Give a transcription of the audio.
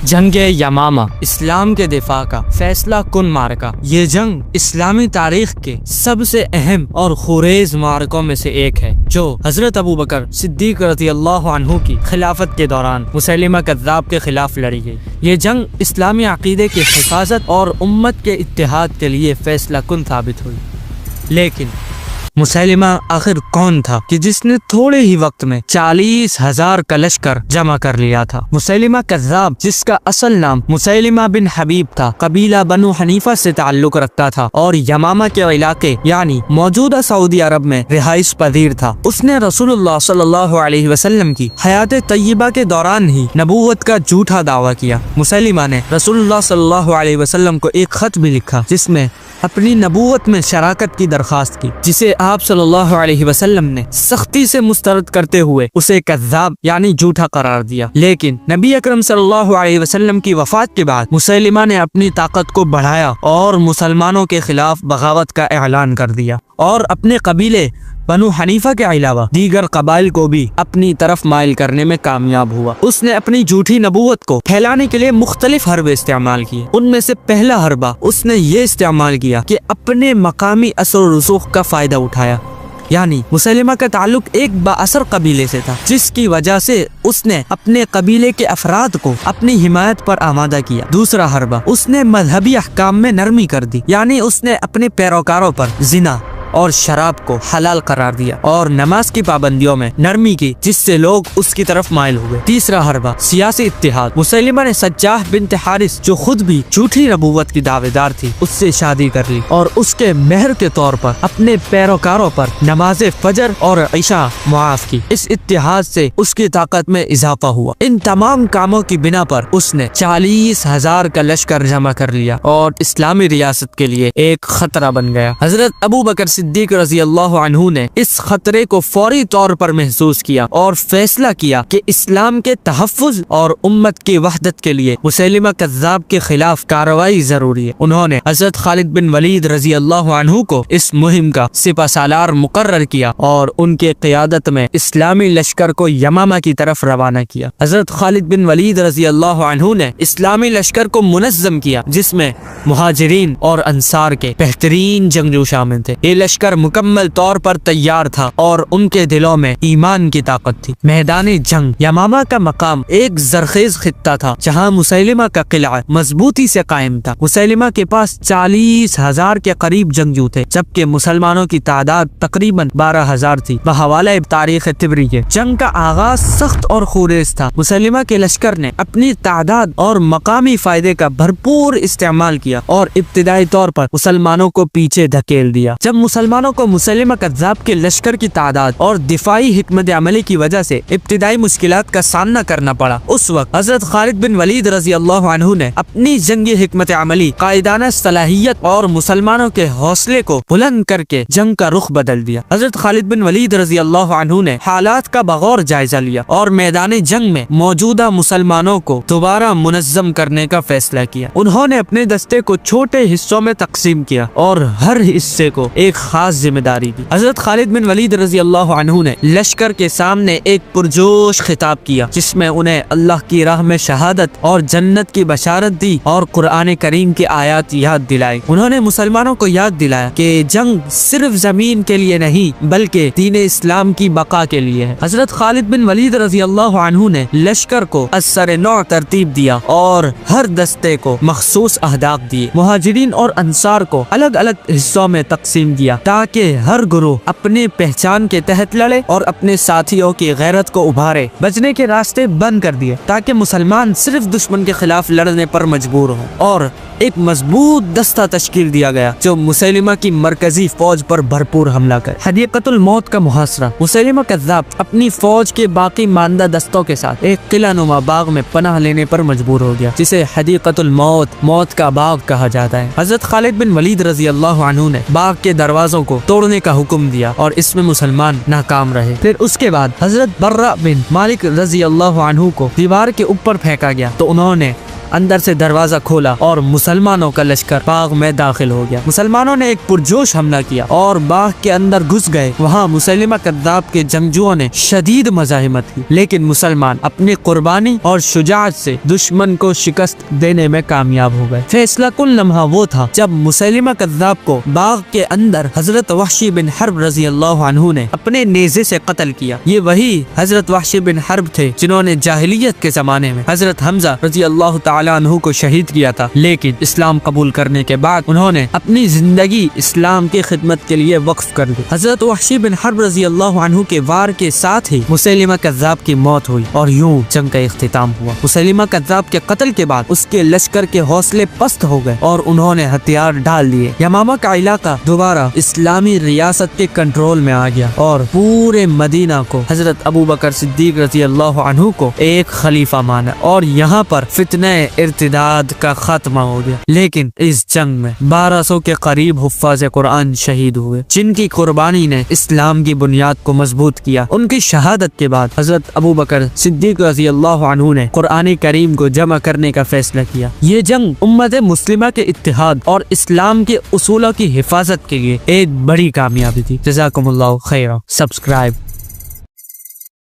جنگ یمامہ اسلام کے دفاع کا فیصلہ کن معرکہ۔ یہ جنگ اسلامی تاریخ کے سب سے اہم اور خونریز معرکوں میں سے ایک ہے، جو حضرت ابو بکر صدیق رضی اللہ عنہ کی خلافت کے دوران مسیلمہ کذاب کے خلاف لڑی گئی۔ یہ جنگ اسلامی عقیدے کی حفاظت اور امت کے اتحاد کے لیے فیصلہ کن ثابت ہوئی۔ لیکن مسیلمہ آخر کون تھا کہ جس نے تھوڑے ہی وقت میں 40,000 کا لشکر جمع کر لیا تھا؟ مسیلمہ کذاب، جس کا اصل نام مسیلمہ بن حبیب تھا، قبیلہ بنو حنیفہ سے تعلق رکھتا تھا اور یمامہ کے علاقے یعنی موجودہ سعودی عرب میں رہائش پذیر تھا۔ اس نے رسول اللہ صلی اللہ علیہ وسلم کی حیات طیبہ کے دوران ہی نبوت کا جھوٹا دعویٰ کیا۔ مسیلمہ نے رسول اللہ صلی اللہ علیہ وسلم کو ایک خط بھی لکھا جس میں اپنی نبوت میں شراکت کی درخواست کی، جسے آپ صلی اللہ علیہ وسلم نے سختی سے مسترد کرتے ہوئے اسے کذاب یعنی جھوٹا قرار دیا۔ لیکن نبی اکرم صلی اللہ علیہ وسلم کی وفات کے بعد مسیلمہ نے اپنی طاقت کو بڑھایا اور مسلمانوں کے خلاف بغاوت کا اعلان کر دیا اور اپنے قبیلے بنو حنیفہ کے علاوہ دیگر قبائل کو بھی اپنی طرف مائل کرنے میں کامیاب ہوا۔ اس نے اپنی جھوٹی نبوت کو پھیلانے کے لیے مختلف حربے استعمال کیے۔ ان میں سے پہلا حربہ اس نے یہ استعمال کیا کہ اپنے مقامی اثر و رسوخ کا فائدہ اٹھایا، یعنی مسیلمہ کا تعلق ایک بااثر قبیلے سے تھا، جس کی وجہ سے اس نے اپنے قبیلے کے افراد کو اپنی حمایت پر آمادہ کیا۔ دوسرا حربہ اس نے مذہبی احکام میں نرمی کر دی، یعنی اس نے اپنے پیروکاروں پر زنا اور شراب کو حلال قرار دیا اور نماز کی پابندیوں میں نرمی کی، جس سے لوگ اس کی طرف مائل ہوئے۔ تیسرا حربہ سیاسی اتحاد۔ مسیلمہ نے سجاح بنت حارث، جو خود بھی جھوٹی نبوت کی دعوے دار تھی، اس سے شادی کر لی اور اس کے مہر کے طور پر اپنے پیروکاروں پر نماز فجر اور عشاء معاف کی۔ اس اتحاد سے اس کی طاقت میں اضافہ ہوا۔ ان تمام کاموں کی بنا پر اس نے 40,000 کا لشکر جمع کر لیا اور اسلامی ریاست کے لیے ایک خطرہ بن گیا۔ حضرت ابو بکر صدیق رضی اللہ عنہ نے اس خطرے کو فوری طور پر محسوس کیا اور فیصلہ کیا کہ اسلام کے تحفظ اور امت کی وحدت کے لیے مسیلمہ کذاب کے خلاف کارروائی ضروری ہے۔ انہوں نے حضرت خالد بن ولید رضی اللہ عنہ کو اس مہم کا سپہ سالار مقرر کیا اور ان کے قیادت میں اسلامی لشکر کو یمامہ کی طرف روانہ کیا۔ حضرت خالد بن ولید رضی اللہ عنہ نے اسلامی لشکر کو منظم کیا، جس میں مہاجرین اور انصار کے بہترین جنگجو شامل تھے۔ یہ لشکر مکمل طور پر تیار تھا اور ان کے دلوں میں ایمان کی طاقت تھی۔ میدان جنگ یمامہ کا مقام ایک زرخیز خطہ تھا، جہاں مسیلمہ کا قلعہ مضبوطی سے قائم تھا۔ مسیلمہ کے پاس 40,000 کے قریب جنگجو تھے، جبکہ مسلمانوں کی تعداد تقریباً 12,000 تھی۔ بحوالہ تاریخ طبریہ جنگ کا آغاز سخت اور خونریز تھا۔ مسیلمہ کے لشکر نے اپنی تعداد اور مقامی فائدے کا بھرپور استعمال کیا اور ابتدائی طور پر مسلمانوں کو پیچھے دھکیل دیا۔ جب مسلمانوں کو مسیلمہ کذاب کے لشکر کی تعداد اور دفاعی حکمت عملی کی وجہ سے ابتدائی مشکلات کا سامنا کرنا پڑا، اس وقت حضرت خالد بن ولید رضی اللہ عنہ نے اپنی جنگی حکمت عملی، قائدانہ صلاحیت اور مسلمانوں کے حوصلے کو بلند کر کے جنگ کا رخ بدل دیا۔ حضرت خالد بن ولید رضی اللہ عنہ نے حالات کا بغور جائزہ لیا اور میدان جنگ میں موجودہ مسلمانوں کو دوبارہ منظم کرنے کا فیصلہ کیا۔ انہوں نے اپنے دستے کو چھوٹے حصوں میں تقسیم کیا اور ہر حصے کو ایک خاص ذمہ داری دی۔ حضرت خالد بن ولید رضی اللہ عنہ نے لشکر کے سامنے ایک پرجوش خطاب کیا، جس میں انہیں اللہ کی راہ میں شہادت اور جنت کی بشارت دی اور قرآن کریم کی آیات یاد دلائی۔ انہوں نے مسلمانوں کو یاد دلایا کہ جنگ صرف زمین کے لیے نہیں بلکہ دین اسلام کی بقا کے لیے ہے۔ حضرت خالد بن ولید رضی اللہ عنہ نے لشکر کو اثر نوع ترتیب دیا اور ہر دستے کو مخصوص اہداف دیے۔ مہاجرین اور انصار کو الگ الگ حصوں میں تقسیم کیا تاکہ ہر گروہ اپنے پہچان کے تحت لڑے اور اپنے ساتھیوں کی غیرت کو ابھارے۔ بچنے کے راستے بند کر دیے تاکہ مسلمان صرف دشمن کے خلاف لڑنے پر مجبور ہوں، اور ایک مضبوط دستہ تشکیل دیا گیا جو مسیلمہ کی مرکزی فوج پر بھرپور حملہ کرے۔ حدیقۃ الموت کا محاصرہ۔ مسیلمہ کذاب اپنی فوج کے باقی ماندہ دستوں کے ساتھ ایک قلعہ نما باغ میں پناہ لینے پر مجبور ہو گیا، جسے حدیقۃ الموت، موت کا باغ کہا جاتا ہے۔ حضرت خالد بن ولید رضی اللہ عنہ نے باغ کے دروازوں کو توڑنے کا حکم دیا اور اس میں مسلمان ناکام رہے۔ پھر اس کے بعد حضرت برہ بن مالک رضی اللہ عنہ کو دیوار کے اوپر پھینکا گیا تو انہوں نے اندر سے دروازہ کھولا اور مسلمانوں کا لشکر باغ میں داخل ہو گیا۔ مسلمانوں نے ایک پرجوش حملہ کیا اور باغ کے اندر گھس گئے۔ وہاں مسیلمہ کذاب کے جنگجوؤں نے شدید مزاحمت کی، لیکن مسلمان اپنی قربانی اور شجاعت سے دشمن کو شکست دینے میں کامیاب ہو گئے۔ فیصلہ کن لمحہ وہ تھا جب مسیلمہ کذاب کو باغ کے اندر حضرت وحشی بن حرب رضی اللہ عنہ نے اپنے نیزے سے قتل کیا۔ یہ وہی حضرت وحشی بن حرب تھے جنہوں نے جاہلیت کے زمانے میں حضرت حمزہ رضی اللہ تعالی عنہ کو شہید کیا تھا، لیکن اسلام قبول کرنے کے بعد انہوں نے اپنی زندگی اسلام کی خدمت کے لیے وقف کر دی۔ حضرت وحشی بن حرب رضی اللہ عنہ کے وار کے ساتھ ہی مسیلمہ کذاب کی موت ہوئی اور یوں جنگ کا اختتام ہوا۔ مسیلمہ کذاب کے قتل کے بعد اس کے لشکر کے حوصلے پست ہو گئے اور انہوں نے ہتھیار ڈال دیے۔ یمامہ کا علاقہ دوبارہ اسلامی ریاست کے کنٹرول میں آ گیا اور پورے مدینہ کو حضرت ابو بکر صدیق رضی اللہ عنہ کو ایک خلیفہ مانا اور یہاں پر فتنہ ارتداد کا خاتمہ ہو گیا۔ لیکن اس جنگ میں 1200 کے قریب حفاظ قرآن شہید ہوئے، جن کی قربانی نے اسلام کی بنیاد کو مضبوط کیا۔ ان کی شہادت کے بعد حضرت ابو بکر صدیق رضی اللہ عنہ نے قرآن کریم کو جمع کرنے کا فیصلہ کیا۔ یہ جنگ امت مسلمہ کے اتحاد اور اسلام کے اصولوں کی حفاظت کے لیے ایک بڑی کامیابی تھی۔ جزاکم اللہ خیرا۔ سبسکرائب